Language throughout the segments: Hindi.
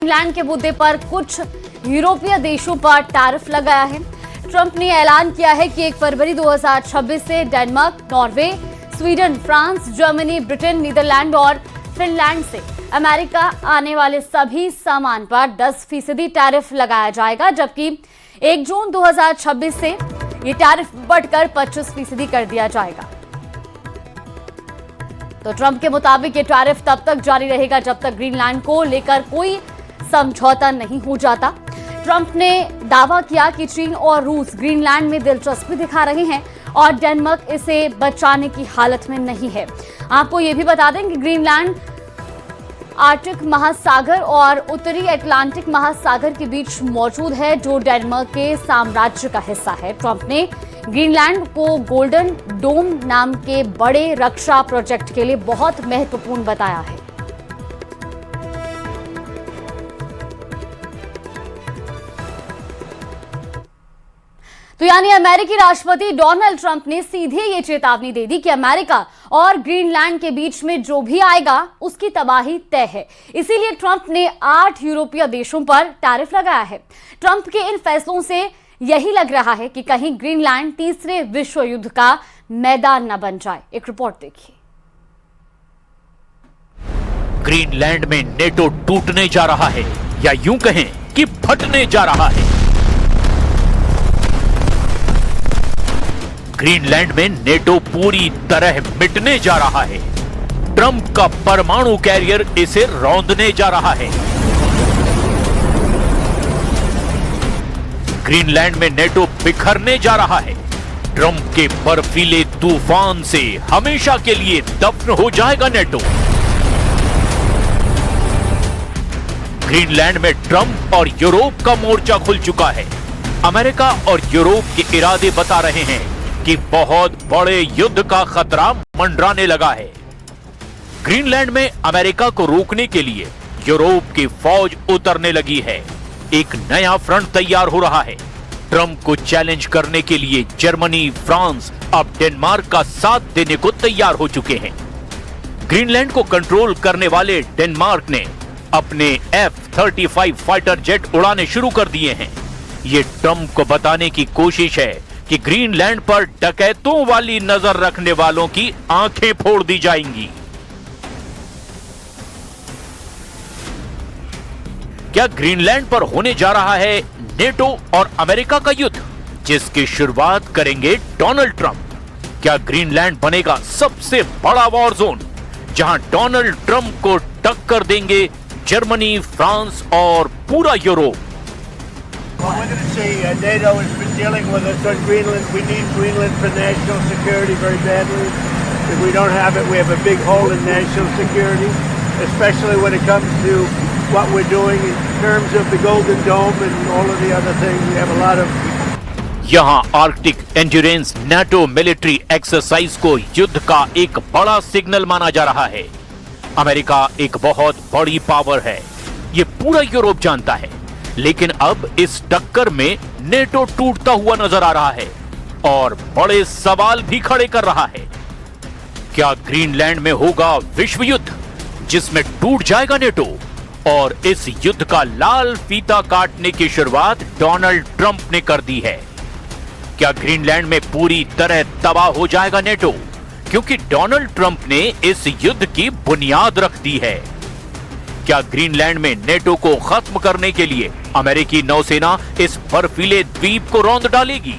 इंग्लैंड के मुद्दे पर कुछ यूरोपीय देशों पर टैरिफ लगाया है। ट्रंप ने ऐलान किया है कि 1 फरवरी 2026 से Denmark, Norway, Sweden, France, Germany, Britain, Netherlands और फिनलैंड से अमेरिका आने वाले सभी सामान पर 10% टैरिफ लगाया जाएगा, जबकि 1 जून 2026 से ये टैरिफ बढ़कर 25% कर दिया जाएगा। तो ट्रंप के मुताबिक ये टैरिफ तब तक जारी रहेगा जब तक ग्रीनलैंड को लेकर कोई समझौता नहीं हो जाता। ट्रंप ने दावा किया कि चीन और रूस ग्रीनलैंड में दिलचस्पी दिखा रहे हैं और डेनमार्क इसे बचाने की हालत में नहीं है। आपको यह भी बता दें कि ग्रीनलैंड आर्कटिक महासागर और उत्तरी अटलांटिक महासागर के बीच मौजूद है, जो डेनमार्क के साम्राज्य का हिस्सा है। ट्रंप ने ग्रीनलैंड को गोल्डन डोम नाम के बड़े रक्षा प्रोजेक्ट के लिए बहुत महत्वपूर्ण बताया है। तो यानी अमेरिकी राष्ट्रपति डोनाल्ड ट्रंप ने सीधे ये चेतावनी दे दी कि अमेरिका और ग्रीनलैंड के बीच में जो भी आएगा उसकी तबाही तय है। इसीलिए ट्रंप ने 8 यूरोपीय देशों पर टैरिफ लगाया है। ट्रंप के इन फैसलों से यही लग रहा है कि कहीं ग्रीनलैंड तीसरे विश्व युद्ध का मैदान न बन जाए। एक रिपोर्ट देखिए। ग्रीनलैंड में नेटो टूटने जा रहा है या यूं कहें कि फटने जा रहा है। ग्रीनलैंड में नेटो पूरी तरह मिटने जा रहा है। ट्रंप का परमाणु कैरियर इसे रौंदने जा रहा है। ग्रीनलैंड में नेटो बिखरने जा रहा है। ट्रंप के बर्फीले तूफान से हमेशा के लिए दफन हो जाएगा नेटो। ग्रीनलैंड में ट्रंप और यूरोप का मोर्चा खुल चुका है। अमेरिका और यूरोप के इरादे बता रहे हैं कि बहुत बड़े युद्ध का खतरा मंडराने लगा है। ग्रीनलैंड में अमेरिका को रोकने के लिए यूरोप की फौज उतरने लगी है। एक नया फ्रंट तैयार हो रहा है। ट्रंप को चैलेंज करने के लिए जर्मनी, फ्रांस अब डेनमार्क का साथ देने को तैयार हो चुके हैं। ग्रीनलैंड को कंट्रोल करने वाले डेनमार्क ने अपने F-35 फाइटर जेट उड़ाने शुरू कर दिए हैं। ये ट्रंप को बताने की कोशिश है कि ग्रीनलैंड पर डकैतों वाली नजर रखने वालों की आंखें फोड़ दी जाएंगी। क्या ग्रीनलैंड पर होने जा रहा है नेटो और अमेरिका का युद्ध, जिसकी शुरुआत करेंगे डोनाल्ड ट्रंप? क्या ग्रीनलैंड बनेगा सबसे बड़ा वॉर जोन, जहां डोनाल्ड ट्रंप को टक्कर देंगे जर्मनी, फ्रांस और पूरा Europe? Well, we're going to see NATO has been dealing with us on Greenland. We need Greenland for national security very badly. If we don't have it, we have a big hole in national security, especially when it comes to what we're doing in terms of the Golden Dome and all of the other things. We have a lot of... यहां Arctic endurance NATO military exercise को युद्ध का एक बड़ा सिग्नल माना जा रहा है। अमेरिका एक बहुत बड़ी पावर है, ये पूरा यूरोप जानता है, लेकिन अब इस टक्कर में नेटो टूटता हुआ नजर आ रहा है और बड़े सवाल भी खड़े कर रहा है। क्या ग्रीनलैंड में होगा विश्व युद्ध, जिसमें टूट जाएगा नेटो? और इस युद्ध का लाल फीता काटने की शुरुआत डोनाल्ड ट्रंप ने कर दी है। क्या ग्रीनलैंड में पूरी तरह तबाह हो जाएगा नेटो, क्योंकि डोनाल्ड ट्रंप ने इस युद्ध की बुनियाद रख दी है? क्या ग्रीनलैंड में नेटो को खत्म करने के लिए अमेरिकी नौसेना इस बर्फीले द्वीप को रौंद डालेगी?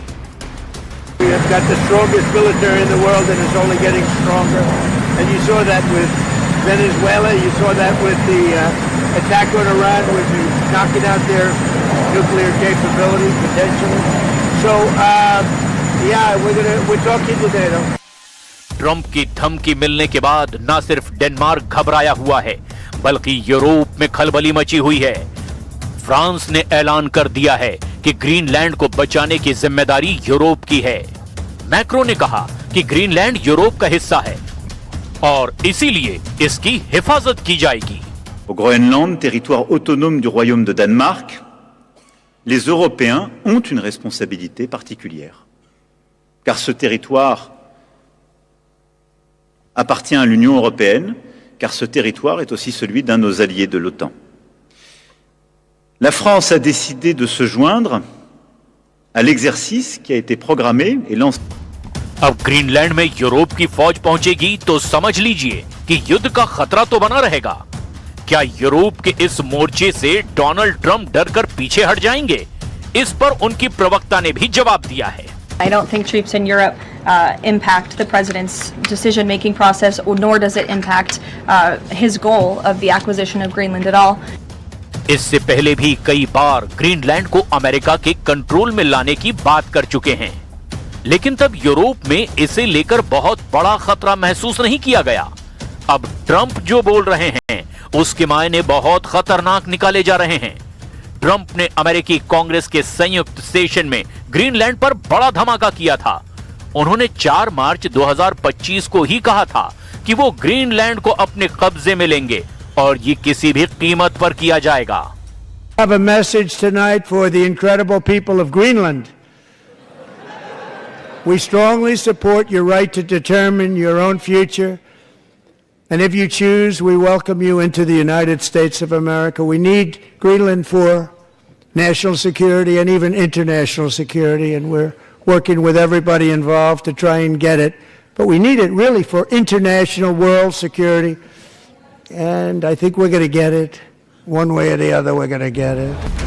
We have got the strongest military in the world and it's only getting stronger. And you saw that with Venezuela, you saw that with the attack on Iran, with knocking out their nuclear capability potentially. So, yeah, we're talking to NATO. Trump की धमकी मिलने के बाद न सिर्फ डेनमार्क घबराया हुआ है, बल्कि यूरोप में खलबली मची हुई है। फ्रांस ने ऐलान कर दिया है कि ग्रीनलैंड को बचाने की जिम्मेदारी यूरोप की है। मैक्रो ने कहा कि ग्रीनलैंड यूरोप का हिस्सा है और इसीलिए इसकी हिफाजत की जाएगी। Au Groenland, territoire autonome du royaume de Danemark, les Européens ont une responsabilité particulière, car ce territoire appartient à l'Union européenne, car ce territoire est aussi celui d'un de nos alliés de l'OTAN. La France a décidé de se joindre à l'exercice qui a été programmé et lancé. अब ग्रीनलैंड में यूरोप की फौज पहुंचेगी तो समझ लीजिए कि युद्ध का खतरा तो बना रहेगा। क्या यूरोप के इस मोर्चे से डोनाल्ड ट्रंप डरकर पीछे हट जाएंगे? इस पर उनकी प्रवक्ता ने भी जवाब दिया है। I don't think troops in Europe impact the president's decision-making process, nor does it impact his goal of the acquisition of Greenland at all. इससे पहले भी कई बार ग्रीनलैंड को अमेरिका के कंट्रोल में लाने की बात कर चुके हैं, लेकिन तब यूरोप में इसे लेकर बहुत बड़ा खतरा महसूस नहीं किया गया। अब ट्रंप जो बोल रहे हैं उसके मायने बहुत खतरनाक निकाले जा रहे हैं। ट्रंप ने अमेरिकी कांग्रेस के संयुक्त सेशन में ग्रीनलैंड पर बड़ा धमाका किया था। उन्होंने 4 मार्च 2025 को ही कहा था कि वो ग्रीनलैंड को अपने कब्जे में लेंगे और ये किसी भी कीमत पर किया जाएगा। I have a message tonight for the incredible people of Greenland. We strongly support your right to determine your own future. And if you choose, we welcome you into the United States of America. We need Greenland for national security and even international security, and we're working with everybody involved to try and get it. But we need it really for international world security, and I think we're going to get it. One way or the other, we're going to get it.